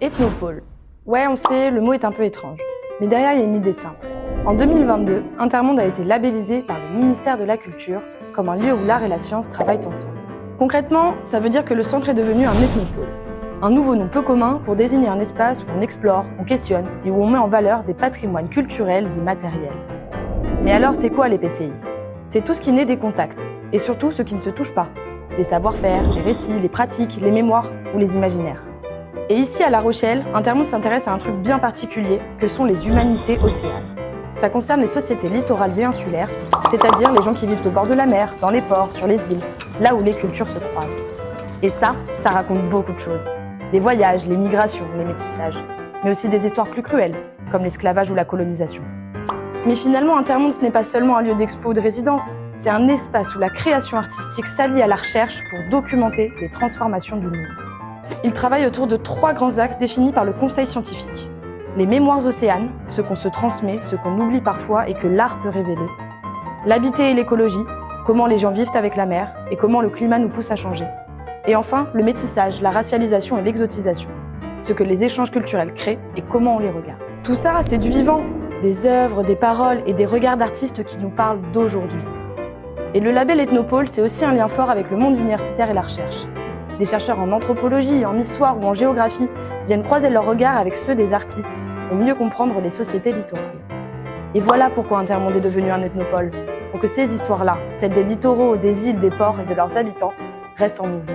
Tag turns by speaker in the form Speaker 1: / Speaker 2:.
Speaker 1: Ethnopôle. Ouais, on sait, le mot est un peu étrange. Mais derrière, il y a une idée simple. En 2022, Intermonde a été labellisé par le ministère de la Culture comme un lieu où l'art et la science travaillent ensemble. Concrètement, ça veut dire que le centre est devenu un ethnopôle. Un nouveau nom peu commun pour désigner un espace où on explore, on questionne et où on met en valeur des patrimoines culturels et matériels. Mais alors, c'est quoi les PCI ? C'est tout ce qui naît des contacts, et surtout ce qui ne se touche pas. Les savoir-faire, les récits, les pratiques, les mémoires ou les imaginaires. Et ici, à La Rochelle, Intermonde s'intéresse à un truc bien particulier, que sont les humanités océanes. Ça concerne les sociétés littorales et insulaires, c'est-à-dire les gens qui vivent au bord de la mer, dans les ports, sur les îles, là où les cultures se croisent. Et ça raconte beaucoup de choses. Les voyages, les migrations, les métissages, mais aussi des histoires plus cruelles, comme l'esclavage ou la colonisation. Mais finalement, Intermonde, ce n'est pas seulement un lieu d'expo ou de résidence, c'est un espace où la création artistique s'allie à la recherche pour documenter les transformations du monde. Il travaille autour de 3 grands axes définis par le Conseil scientifique. Les mémoires océanes, ce qu'on se transmet, ce qu'on oublie parfois et que l'art peut révéler. L'habité et l'écologie, comment les gens vivent avec la mer et comment le climat nous pousse à changer. Et enfin, le métissage, la racialisation et l'exotisation, ce que les échanges culturels créent et comment on les regarde. Tout ça, c'est du vivant, des œuvres, des paroles et des regards d'artistes qui nous parlent d'aujourd'hui. Et le label Ethnopôle, c'est aussi un lien fort avec le monde universitaire et la recherche. Des chercheurs en anthropologie, en histoire ou en géographie viennent croiser leurs regards avec ceux des artistes pour mieux comprendre les sociétés littorales. Et voilà pourquoi Intermonde est devenu un ethnopôle, pour que ces histoires-là, celles des littoraux, des îles, des ports et de leurs habitants, restent en mouvement.